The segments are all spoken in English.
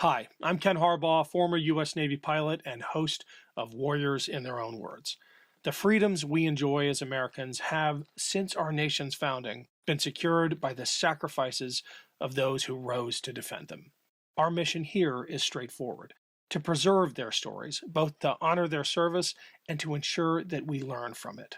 Hi, I'm Ken Harbaugh, former U.S. Navy pilot and host of Warriors in Their Own Words. The freedoms we enjoy as Americans have, since our nation's founding, been secured by the sacrifices of those who rose to defend them. Our mission here is straightforward: to preserve their stories, both to honor their service and to ensure that we learn from it.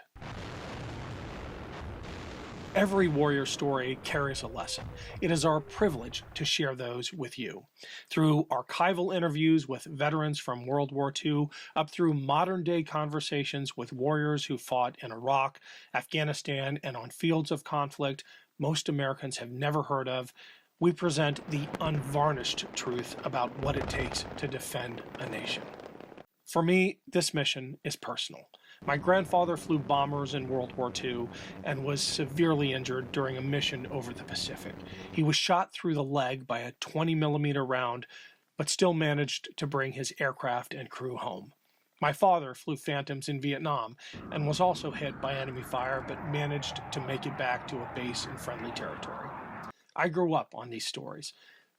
Every warrior story carries a lesson. It is our privilege to share those with you. Through archival interviews with veterans from World War II, up through modern-day conversations with warriors who fought in Iraq, Afghanistan, and on fields of conflict most Americans have never heard of, we present the unvarnished truth about what it takes to defend a nation. For me, this mission is personal. My grandfather flew bombers in World War II and was severely injured during a mission over the Pacific. He was shot through the leg by a 20-millimeter round, but still managed to bring his aircraft and crew home. My father flew Phantoms in Vietnam and was also hit by enemy fire, but managed to make it back to a base in friendly territory. I grew up on these stories.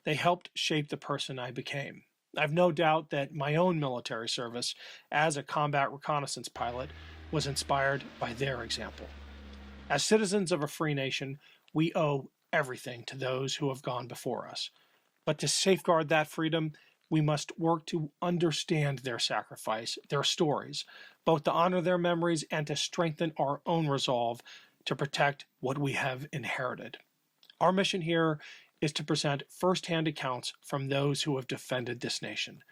They helped shape the person I became. I've no doubt that my own military service as a combat reconnaissance pilot was inspired by their example. As citizens of a free nation, we owe everything to those who have gone before us. But to safeguard that freedom, we must work to understand their sacrifice, their stories, both to honor their memories and to strengthen our own resolve to protect what we have inherited. Our mission here is to present first-hand accounts from those who have defended this nation.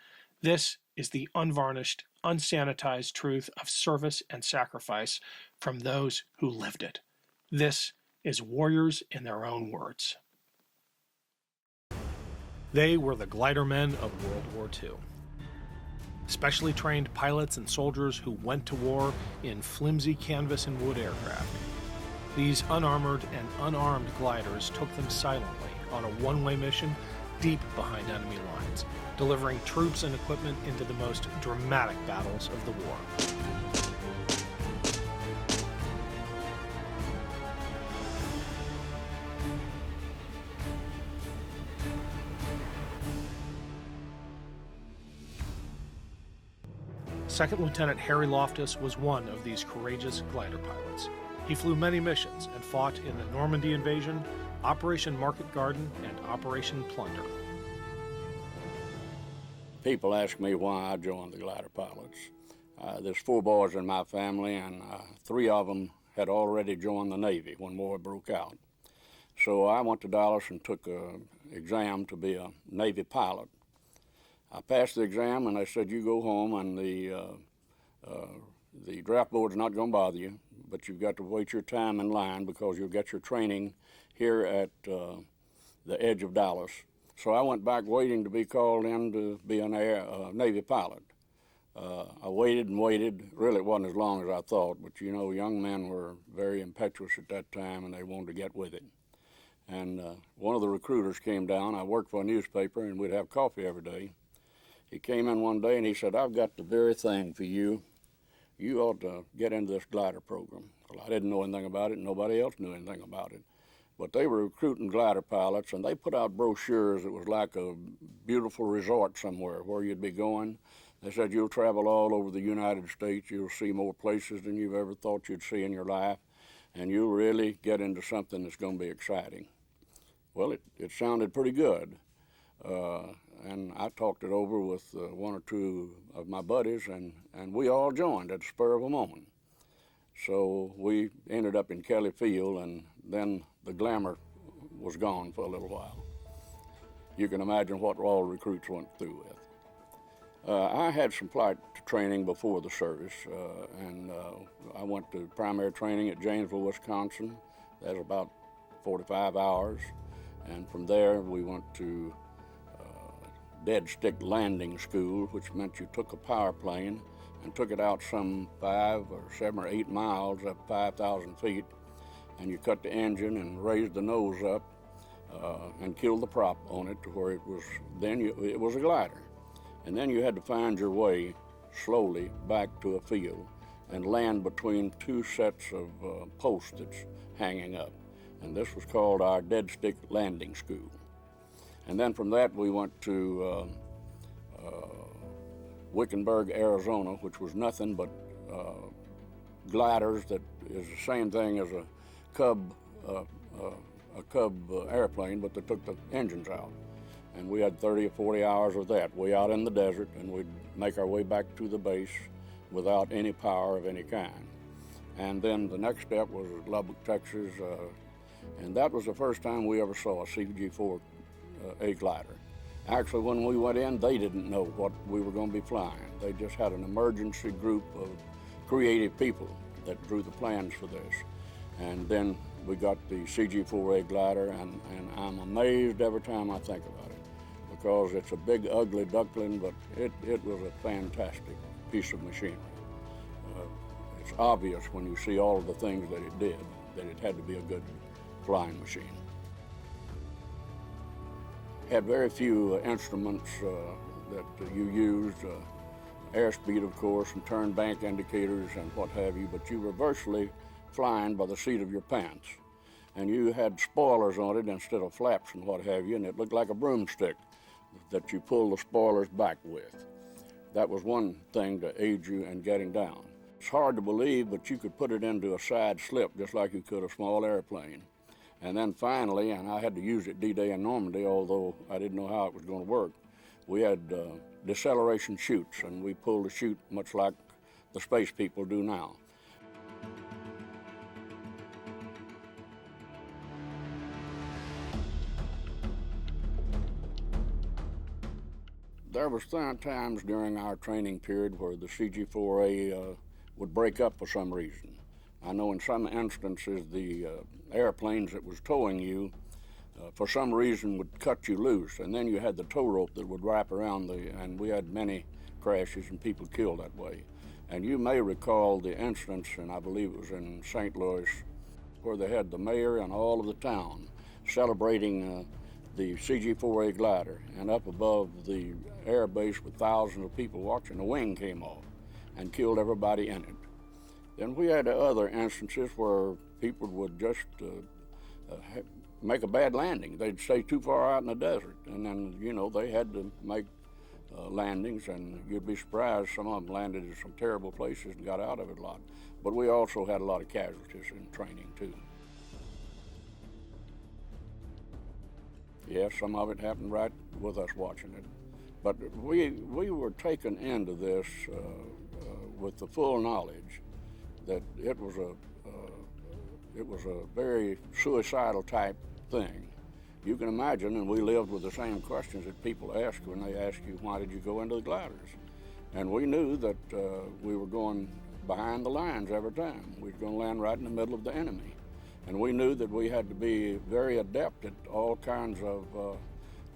This is the unvarnished, unsanitized truth of service and sacrifice from those who lived it. This is Warriors in Their Own Words. They were the glider men of World War II. Specially trained pilots and soldiers who went to war in flimsy canvas and wood aircraft. These unarmored and unarmed gliders took them silently on a one-way mission deep behind enemy lines, delivering troops and equipment into the most dramatic battles of the war. Second Lieutenant Harry Loftis was one of these courageous glider pilots. He flew many missions and fought in the Normandy Invasion, Operation Market Garden, and Operation Plunder. People ask me why I joined the glider pilots. There's 4 boys in my family, and 3 of them had already joined the Navy when war broke out. So I went to Dallas and took an exam to be a Navy pilot. I passed the exam, and they said, you go home, and the draft board's not going to bother you, but you've got to wait your time in line because you'll get your training here at the edge of Dallas. So I went back waiting to be called in to be a Navy pilot. I waited and waited. Really, it wasn't as long as I thought, but you know, young men were very impetuous at that time, and they wanted to get with it. And one of the recruiters came down. I worked for a newspaper, and we'd have coffee every day. He came in one day, and he said, I've got the very thing for you. You ought to get into this glider program. Well, I didn't know anything about it. Nobody else knew anything about it. But they were recruiting glider pilots, and they put out brochures. It was like a beautiful resort somewhere where you'd be going. They said, you'll travel all over the United States. You'll see more places than you've ever thought you'd see in your life, and you'll really get into something that's going to be exciting. Well, it sounded pretty good. And I talked it over with 1 or 2 of my buddies, and we all joined at the spur of a moment. So we ended up in Kelly Field, and then the glamour was gone for a little while. You can imagine what all recruits went through with. I had some flight training before the service, and I went to primary training at Janesville, Wisconsin. That was about 45 hours, and from there we went to dead stick landing school, which meant you took a power plane and took it out some 5 or 7 or 8 miles up 5,000 feet, and you cut the engine and raised the nose up and killed the prop on it to where it was, it was a glider. And then you had to find your way slowly back to a field and land between 2 sets of posts that's hanging up. And this was called our dead stick landing school. And then from that we went to Wickenburg, Arizona, which was nothing but gliders that is the same thing as a Cub airplane, but they took the engines out. And we had 30 or 40 hours of that way out in the desert, and we'd make our way back to the base without any power of any kind. And then the next step was Lubbock, Texas, and that was the first time we ever saw a CG-4A glider. Actually, when we went in, they didn't know what we were going to be flying. They just had an emergency group of creative people that drew the plans for this. And then we got the CG-4A glider, and I'm amazed every time I think about it, because it's a big, ugly duckling, but it was a fantastic piece of machinery. It's obvious when you see all of the things that it did, that it had to be a good flying machine. Had very few instruments that you used, airspeed, of course, and turn bank indicators and what have you, but you were virtually flying by the seat of your pants. And you had spoilers on it instead of flaps and what have you, and it looked like a broomstick that you pull the spoilers back with. That was one thing to aid you in getting down. It's hard to believe, but you could put it into a side slip just like you could a small airplane. And then finally, and I had to use it D-Day in Normandy, although I didn't know how it was going to work, we had deceleration chutes, and we pulled a chute much like the space people do now. There was times during our training period where the CG-4A would break up for some reason. I know in some instances the airplanes that was towing you for some reason would cut you loose, and then you had the tow rope that would wrap around and we had many crashes and people killed that way. And you may recall the instance, and I believe it was in St. Louis, where they had the mayor and all of the town celebrating the CG-4A glider, and up above the air base with thousands of people watching, the wing came off and killed everybody in it. Then we had other instances where people would just make a bad landing. They'd stay too far out in the desert, and then, you know, they had to make landings, and you'd be surprised some of them landed in some terrible places and got out of it a lot. But we also had a lot of casualties in training, too. Yes, some of it happened right with us watching it. But we were taken into this with the full knowledge that it was a very suicidal type thing. You can imagine, and we lived with the same questions that people ask when they ask you, why did you go into the gliders? And we knew that we were going behind the lines every time. We were going to land right in the middle of the enemy. And we knew that we had to be very adept at all kinds of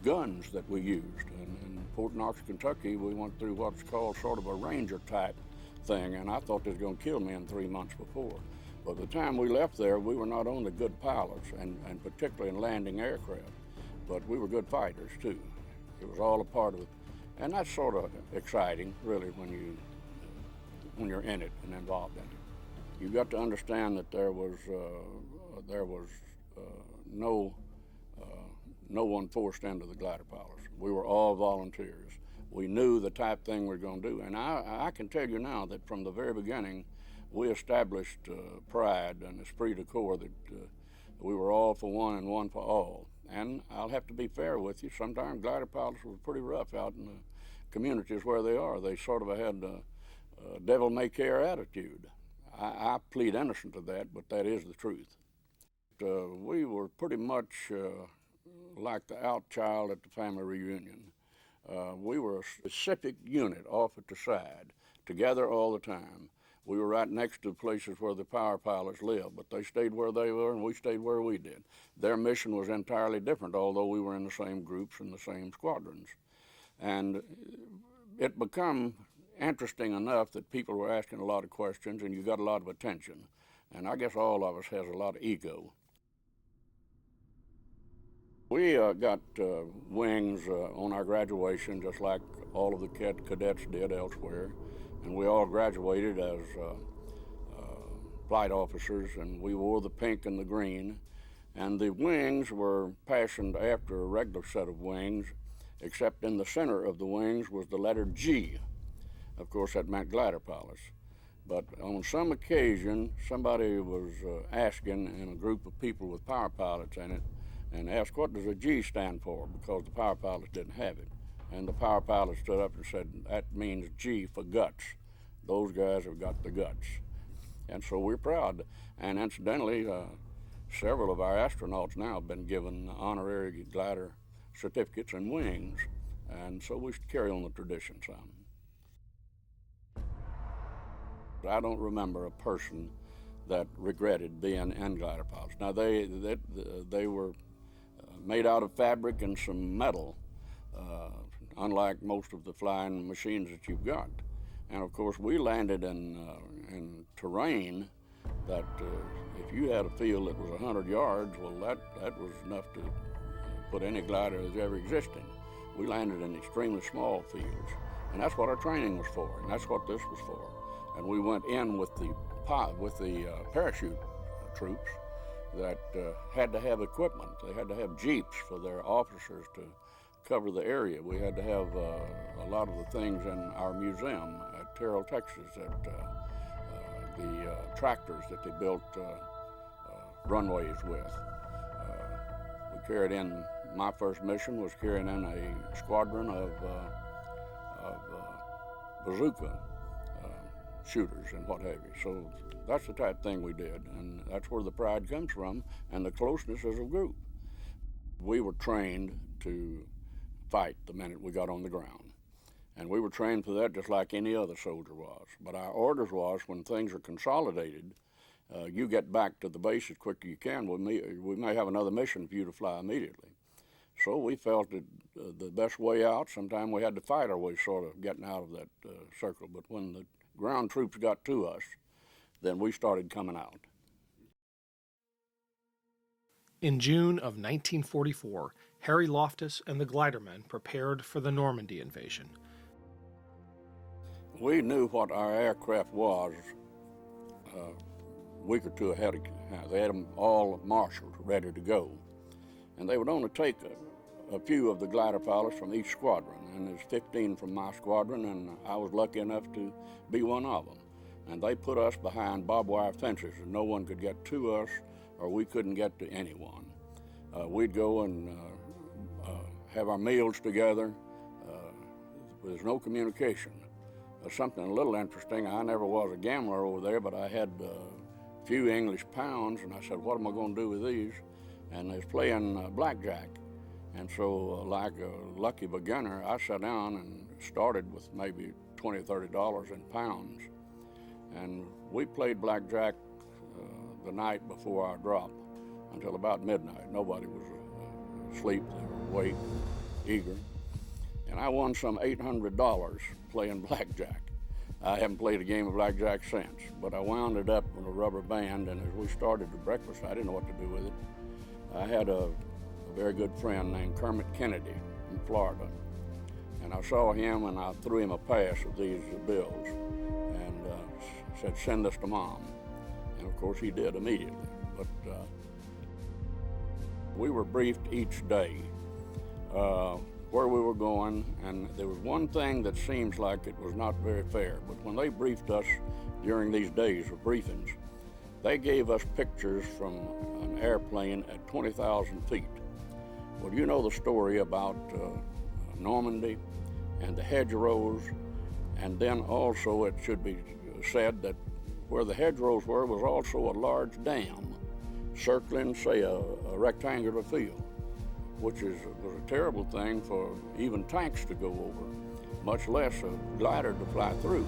guns that we used. And in Fort Knox, Kentucky, we went through what's called sort of a Ranger type thing, and I thought they were going to kill me in 3 months before. But by the time we left there, we were not only good pilots, and particularly in landing aircraft, but we were good fighters too. It was all a part of it. And that's sort of exciting, really, when you're in it and involved in it. You've got to understand that there was no one forced into the glider pilots. We were all volunteers. We knew the type thing we were going to do. And I can tell you now that from the very beginning, we established pride and esprit de corps that we were all for one and one for all. And I'll have to be fair with you, sometimes glider pilots were pretty rough out in the communities where they are. They sort of had a devil-may-care attitude. I plead innocent of that, but that is the truth. We were pretty much like the out child at the family reunion. We were a specific unit off at the side, together all the time. We were right next to the places where the power pilots lived, but they stayed where they were and we stayed where we did. Their mission was entirely different, although we were in the same groups and the same squadrons. And it became interesting enough that people were asking a lot of questions and you got a lot of attention. And I guess all of us has a lot of ego. We got wings on our graduation, just like all of the cadets did elsewhere. And we all graduated as flight officers, and we wore the pink and the green. And the wings were fashioned after a regular set of wings, except in the center of the wings was the letter G. Of course, that meant glider pilots. But on some occasion, somebody was asking, in a group of people with power pilots in it, and asked, what does a G stand for? Because the power pilots didn't have it. And the power pilot stood up and said, that means G for guts. Those guys have got the guts. And so we're proud. And incidentally, several of our astronauts now have been given honorary glider certificates and wings. And so we should carry on the tradition some. I don't remember a person that regretted being in glider pilots. Now they were made out of fabric and some metal, unlike most of the flying machines that you've got. And of course, we landed in terrain that if you had a field that was 100 yards, well, that was enough to put any glider that's ever existed. We landed in extremely small fields, and that's what our training was for, and that's what this was for. And we went in with the parachute troops that had to have equipment. They had to have jeeps for their officers to cover the area. We had to have a lot of the things in our museum at Terrell, Texas, that the tractors that they built runways with. We carried in, my first mission was carrying in a squadron of bazooka shooters and what have you. So that's the type of thing we did, and that's where the pride comes from, and the closeness as a group. We were trained to fight the minute we got on the ground, and we were trained for that just like any other soldier was. But our orders was, when things are consolidated, you get back to the base as quick as you can. We may have another mission for you to fly immediately. So we felt that the best way out, sometimes we had to fight our way sort of getting out of that circle, but when the ground troops got to us, then we started coming out. In June of 1944, Harry Loftis and the glidermen prepared for the Normandy invasion. We knew what our aircraft was a week or two ahead. They had them all marshaled, ready to go. And they would only take a few of the glider pilots from each squadron, and there's 15 from my squadron, and I was lucky enough to be one of them. And they put us behind barbed wire fences, and no one could get to us, or we couldn't get to anyone. We'd go and have our meals together. There's no communication. Something a little interesting, I never was a gambler over there, but I had a few English pounds, and I said, what am I going to do with these? And they was playing blackjack. And so, like a lucky beginner, I sat down and started with maybe $20, $30 in pounds. And we played blackjack the night before our drop until about midnight. Nobody was asleep, they were awake, eager. And I won some $800 playing blackjack. I haven't played a game of blackjack since, but I wound it up with a rubber band, and as we started the breakfast, I didn't know what to do with it. I had a very good friend named Kermit Kennedy in Florida, and I saw him and I threw him a pass of these bills and said, send this to Mom. And of course he did immediately. But we were briefed each day where we were going, and there was one thing that seems like it was not very fair, but when they briefed us during these days of briefings, they gave us pictures from an airplane at 20,000 feet. Well, you know the story about Normandy and the hedgerows, and then also it should be said that where the hedgerows were was also a large dam circling, say, a rectangular field, which was a terrible thing for even tanks to go over, much less a glider to fly through.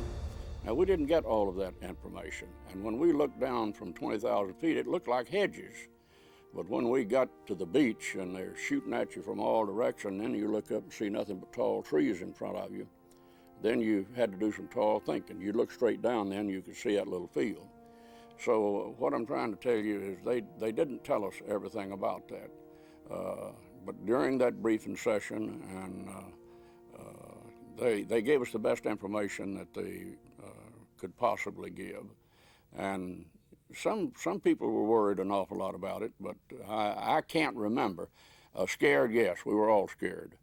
Now, we didn't get all of that information, and when we looked down from 20,000 feet, it looked like hedges. But when we got to the beach and they're shooting at you from all directions, then you look up and see nothing but tall trees in front of you, then you had to do some tall thinking. You look straight down, then you could see that little field. So what I'm trying to tell you is they didn't tell us everything about that. But during that briefing session, and they gave us the best information that they could possibly give. And some people were worried an awful lot about it, but I can't remember. Scared, yes, we were all scared.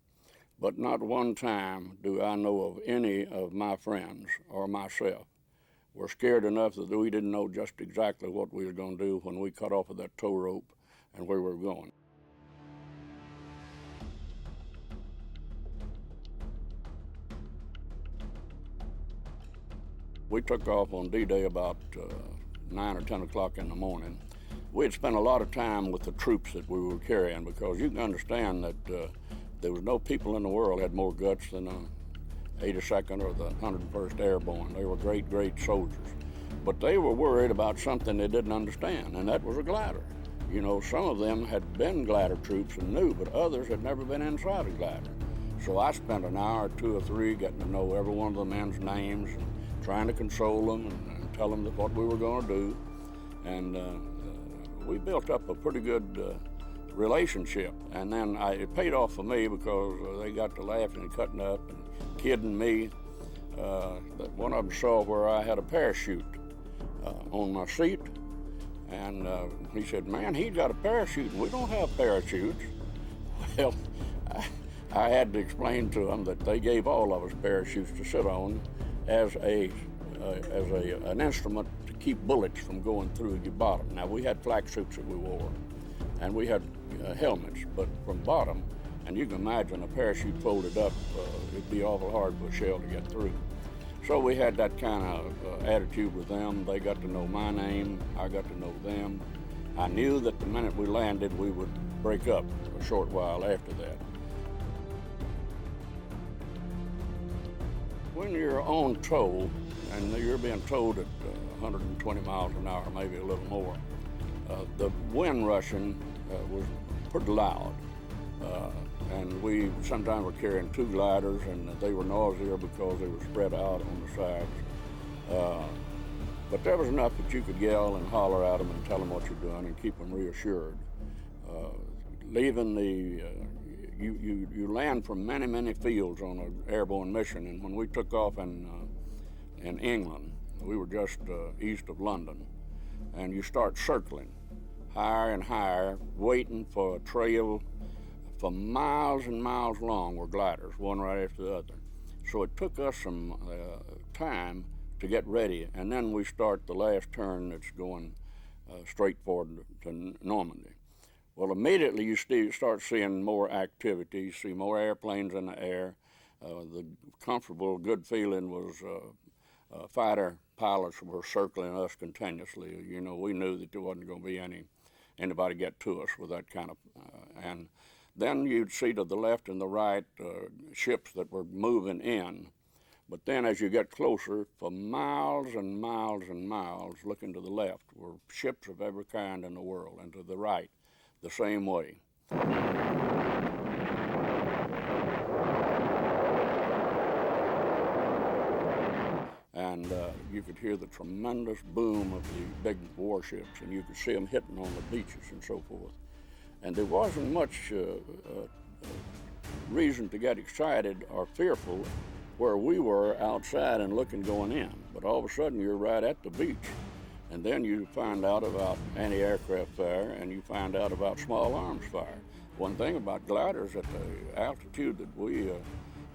but not one time do I know of any of my friends or myself were scared enough that we didn't know just exactly what we were going to do when we cut off of that tow rope and where we were going. We took off on D-Day about 9 or 10 o'clock in the morning. We had spent a lot of time with the troops that we were carrying, because you can understand that there was no people in the world had more guts than the 82nd or the 101st Airborne. They were great, great soldiers. But they were worried about something they didn't understand, and that was a glider. You know, some of them had been glider troops and knew, but others had never been inside a glider. So I spent an hour, 2 or 3, getting to know every one of the men's names, and trying to console them and tell them what we were going to do. And we built up a pretty good relationship. And then it paid off for me, because they got to laughing and cutting up and kidding me. One of them saw where I had a parachute on my seat. And he said, "Man, he's got a parachute, and we don't have parachutes." Well, I had to explain to them that they gave all of us parachutes to sit on as an instrument to keep bullets from going through your bottom. Now, we had flak suits that we wore, and we had helmets, but from bottom, and you can imagine a parachute folded up, it'd be awful hard for a shell to get through. So we had that kind of attitude with them. They got to know my name, I got to know them. I knew that the minute we landed, we would break up a short while after that. When you're on tow, and you're being towed at 120 miles an hour, maybe a little more, the wind rushing was pretty loud. And we sometimes were carrying 2 gliders, and they were noisier because they were spread out on the sides. But there was enough that you could yell and holler at them and tell them what you're doing and keep them reassured. Leaving you land from many, many fields on an airborne mission, and when we took off in England, we were just east of London, and you start circling higher and higher, waiting for a trail for miles and miles long were gliders, one right after the other. So it took us some time to get ready, and then we start the last turn that's going straight forward to Normandy. Well, immediately you start seeing more activity, you see more airplanes in the air. The comfortable, good feeling was fighter pilots were circling us continuously. You know, we knew that there wasn't going to be anybody get to us with that kind of, and then you'd see to the left and the right ships that were moving in. But then as you get closer, for miles and miles and miles, looking to the left, were ships of every kind in the world, and to the right, the same way. And you could hear the tremendous boom of the big warships, and you could see them hitting on the beaches and so forth. And there wasn't much reason to get excited or fearful where we were outside and looking going in. But all of a sudden, you're right at the beach. And then you find out about anti-aircraft fire, and you find out about small arms fire. One thing about gliders, at the altitude that we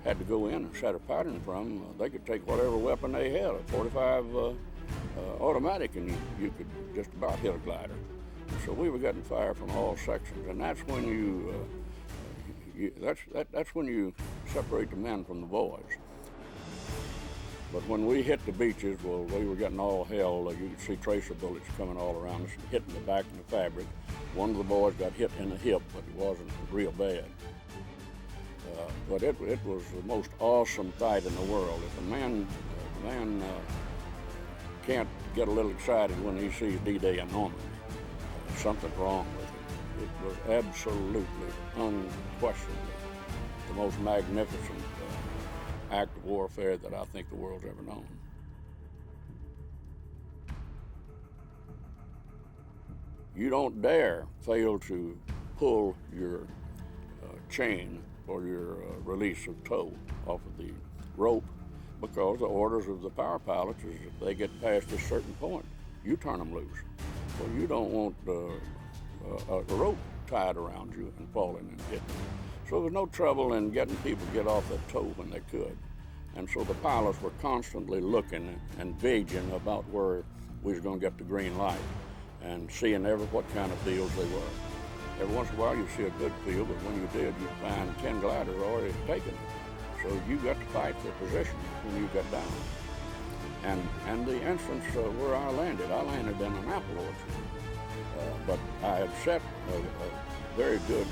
had to go in and set a pattern from, they could take whatever weapon they had, a 45 automatic, and you could just about hit a glider. So we were getting fire from all sections, and that's when that's when you separate the men from the boys. But when we hit the beaches, well, we were getting all hell. You could see tracer bullets coming all around us, hitting the back and the fabric. One of the boys got hit in the hip, but it wasn't real bad. But it was the most awesome fight in the world. If a man can't get a little excited when he sees D-Day in Normandy, something's wrong with it. It was absolutely, unquestionably, the most magnificent act of warfare that I think the world's ever known. You don't dare fail to pull your chain or your release of tow off of the rope, because the orders of the power pilots is if they get past a certain point, you turn them loose. Well, you don't want a rope tied around you and falling and hitting. So there was no trouble in getting people to get off the tow when they could. And so the pilots were constantly looking and gauging about where we was going to get the green light and seeing what kind of fields they were. Every once in a while you see a good field, but when you did, you'd find 10 gliders already taken. So you got to fight for position when you got down. And the instance where I landed in an apple orchard. But I had set a very good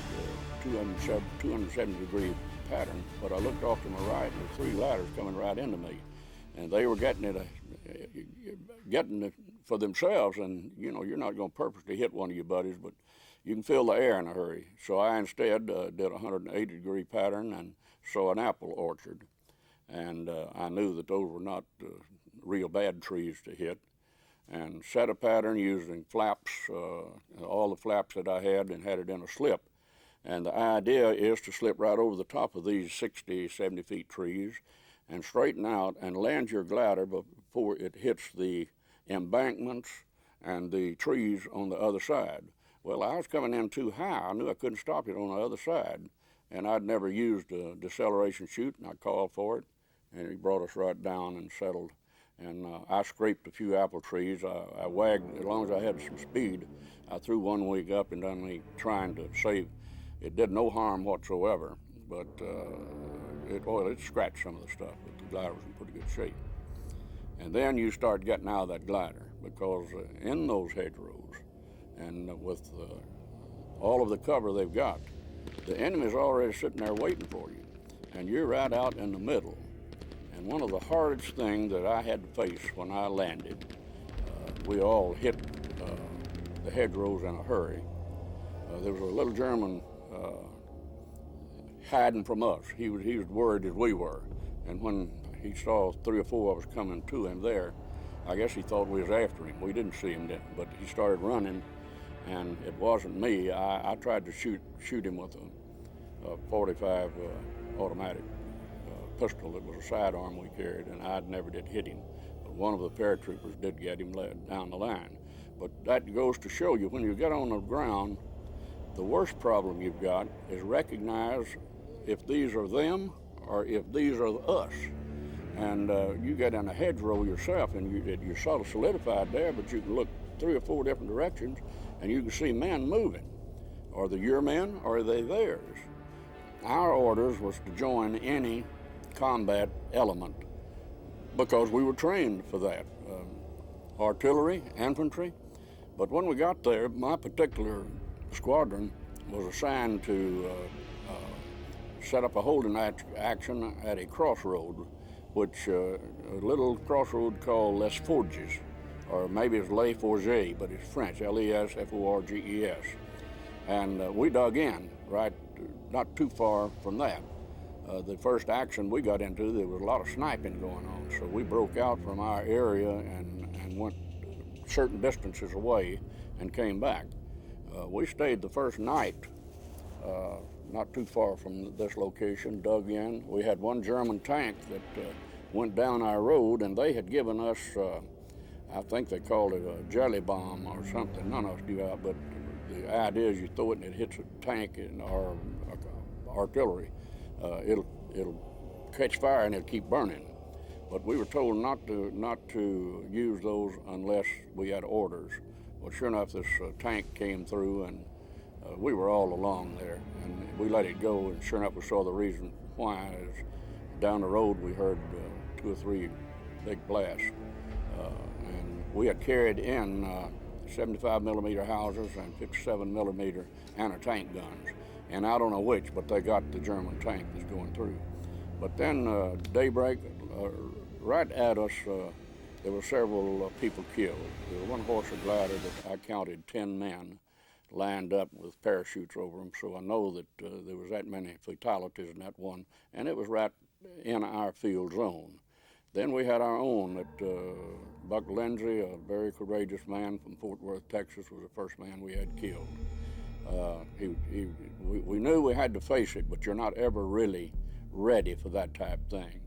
270-degree pattern, but I looked off to my right, and there were 3 gliders coming right into me. And they were getting it for themselves, and you know, you're not going to purposely hit one of your buddies, but you can feel the air in a hurry. So I instead did a 180-degree pattern and saw an apple orchard. And I knew that those were not real bad trees to hit, and set a pattern using flaps, all the flaps that I had, and had it in a slip. And the idea is to slip right over the top of these 60, 70 feet trees and straighten out and land your glider before it hits the embankments and the trees on the other side. Well, I was coming in too high. I knew I couldn't stop it on the other side, and I'd never used a deceleration chute, and I called for it, and he brought us right down and settled. And I scraped a few apple trees. I wagged, as long as I had some speed, I threw one wing up and done me trying to save. It did no harm whatsoever, but it scratched some of the stuff, but the glider was in pretty good shape. And then you start getting out of that glider, because in those hedgerows, and with all of the cover they've got, the enemy's already sitting there waiting for you, and you're right out in the middle. And one of the hardest things that I had to face when I landed, we all hit the hedgerows in a hurry. There was a little German hiding from us. He was worried as we were. And when he saw 3 or 4 of us coming to him there, I guess he thought we was after him. We didn't see him then, but he started running, and it wasn't me. I tried to shoot him with a 45 automatic pistol. It was a sidearm we carried, and I never did hit him. But one of the paratroopers did get him led down the line. But that goes to show you, when you get on the ground, the worst problem you've got is recognize if these are them or if these are us. And you get in a hedgerow yourself, and you're sort of solidified there, but you can look 3 or 4 different directions, and you can see men moving. Are they your men, or are they theirs? Our orders was to join any combat element, because we were trained for that, artillery, infantry. But when we got there, my particular squadron was assigned to set up a holding action at a crossroad, which a little crossroad called Les Forges, or maybe it's Les Forges, but it's French, Lesforges. And we dug in, right, not too far from that. The first action we got into, there was a lot of sniping going on, so we broke out from our area and went certain distances away and came back. We stayed the first night not too far from this location, dug in. We had one German tank that went down our road, and they had given us, I think they called it a jelly bomb or something. None of us knew that, but the idea is you throw it and it hits a tank or artillery. It'll catch fire and it'll keep burning. But we were told not to use those unless we had orders. Well, sure enough, this tank came through, and we were all along there, and we let it go, and sure enough, we saw the reason why. Is down the road, we heard 2 or 3 big blasts, and we had carried in 75 millimeter houses and 57 millimeter anti-tank guns, and I don't know which, but they got the German tank that's going through. But then daybreak, right at us, there were several people killed. There was one horse and glider that I counted 10 men lined up with parachutes over them, so I know that there was that many fatalities in that one, and it was right in our field zone. Then we had our own that Buck Lindsay, a very courageous man from Fort Worth, Texas, was the first man we had killed. We knew we had to face it, but you're not ever really ready for that type thing.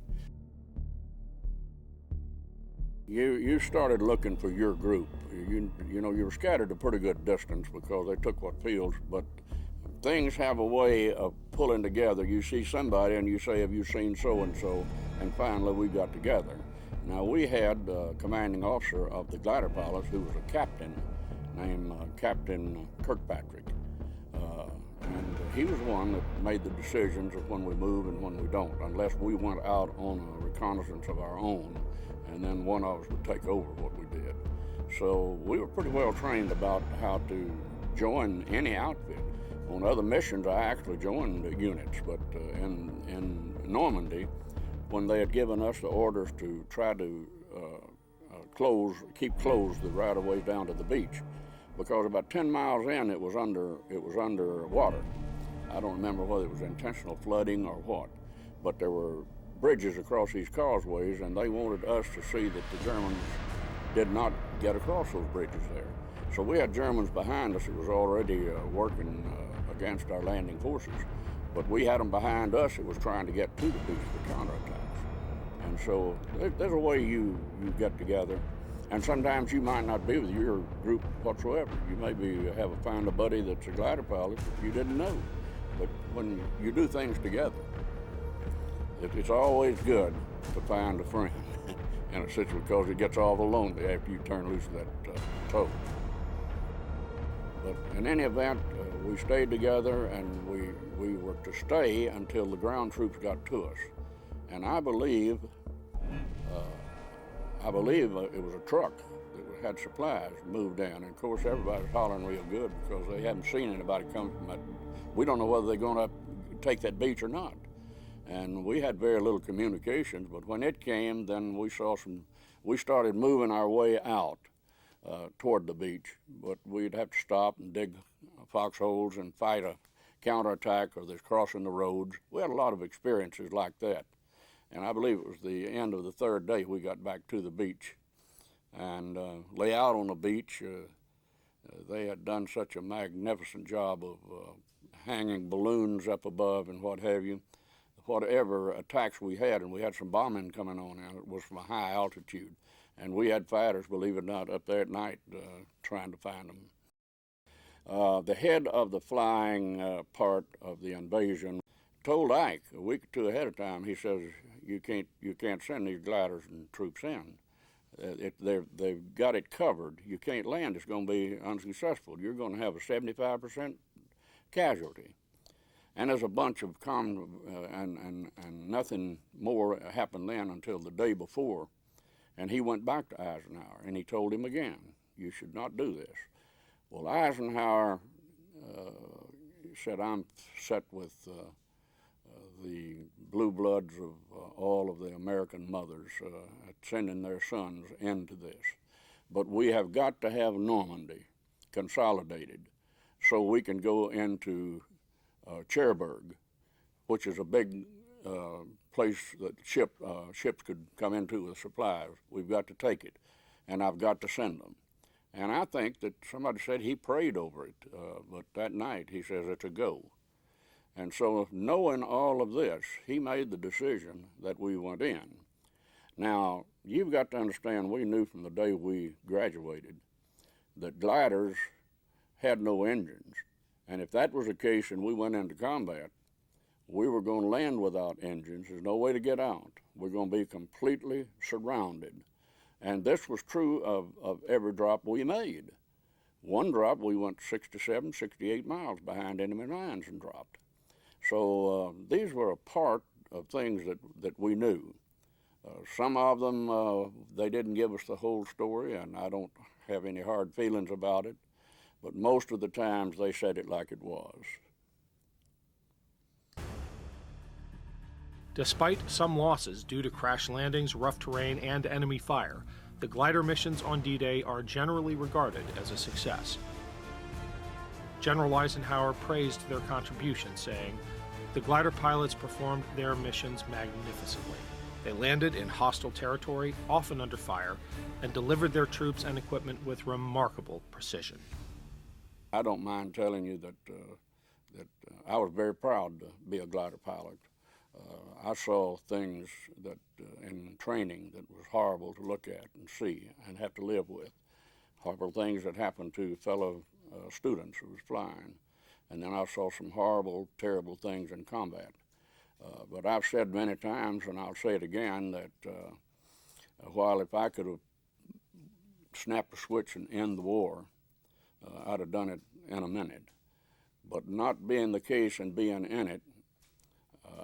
You started looking for your group. You were scattered a pretty good distance because they took what fields, but things have a way of pulling together. You see somebody and you say, have you seen so-and-so? And finally we got together. Now we had the commanding officer of the glider pilots who was a captain named Captain Kirkpatrick. And he was the one that made the decisions of when we move and when we don't, unless we went out on a reconnaissance of our own, and then one of us would take over what we did. So we were pretty well trained about how to join any outfit. On other missions, I actually joined the units, but in Normandy, when they had given us the orders to try to keep closed the right of way down to the beach, because about 10 miles in it was under water. I don't remember whether it was intentional flooding or what, but there were bridges across these causeways, and they wanted us to see that the Germans did not get across those bridges there. So we had Germans behind us that was already working against our landing forces, but we had them behind us that was trying to get to the beach for counterattacks. And so there's a way you get together. And sometimes you might not be with your group whatsoever. You maybe find a buddy that's a glider pilot that you didn't know. But when you do things together, it's always good to find a friend in a situation, because it gets awful lonely after you turn loose of that tow. But in any event, we stayed together, and we were to stay until the ground troops got to us. And I believe it was a truck that had supplies moved in. And of course, everybody's hollering real good because they haven't seen anybody come from that. We don't know whether they're going to take that beach or not. And we had very little communications, but when it came, then we started moving our way out toward the beach. But we'd have to stop and dig foxholes and fight a counterattack, or there's crossing the roads. We had a lot of experiences like that. And I believe it was the end of the third day we got back to the beach. And lay out on the beach, they had done such a magnificent job of hanging balloons up above and what have you. Whatever attacks we had, and we had some bombing coming on, and it was from a high altitude. And we had fighters, believe it or not, up there at night trying to find them. The head of the flying part of the invasion told Ike a week or two ahead of time, he says, you can't send these gliders and troops in. They've got it covered. You can't land. It's going to be unsuccessful. You're going to have a 75% casualty. And there's a bunch of and nothing more happened then until the day before. And he went back to Eisenhower, and he told him again, you should not do this. Well, Eisenhower said, I'm set with the blue bloods of all of the American mothers sending their sons into this. But we have got to have Normandy consolidated so we can go into Cherbourg, which is a big place that ships could come into with supplies. We've got to take it, and I've got to send them. And I think that somebody said he prayed over it, but that night he says it's a go. And so knowing all of this, he made the decision that we went in. Now, you've got to understand, we knew from the day we graduated that gliders had no engines. And if that was the case and we went into combat, we were going to land without engines. There's no way to get out. We're going to be completely surrounded. And this was true of every drop we made. One drop, we went 67, 68 miles behind enemy lines and dropped. So these were a part of things that we knew. Some of them, they didn't give us the whole story, and I don't have any hard feelings about it. But most of the times they said it like it was. Despite some losses due to crash landings, rough terrain, and enemy fire, the glider missions on D-Day are generally regarded as a success. General Eisenhower praised their contribution, saying, "The glider pilots performed their missions magnificently. They landed in hostile territory, often under fire, and delivered their troops and equipment with remarkable precision." I don't mind telling you that I was very proud to be a glider pilot. I saw things that in training that was horrible to look at and see and have to live with. Horrible things that happened to fellow students who was flying. and then I saw some horrible, terrible things in combat. But I've said many times, and I'll say it again, that while if I could have snapped a switch and end the war, I'd have done it in a minute. But not being the case and being in it,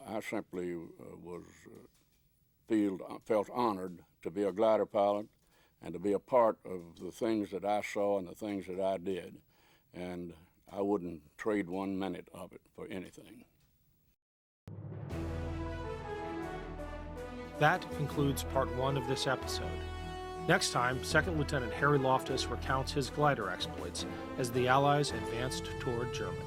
I simply felt honored to be a glider pilot and to be a part of the things that I saw and the things that I did. And I wouldn't trade 1 minute of it for anything. That concludes part 1 of this episode. Next time, 2nd Lieutenant Harry Loftis recounts his glider exploits as the Allies advanced toward Germany.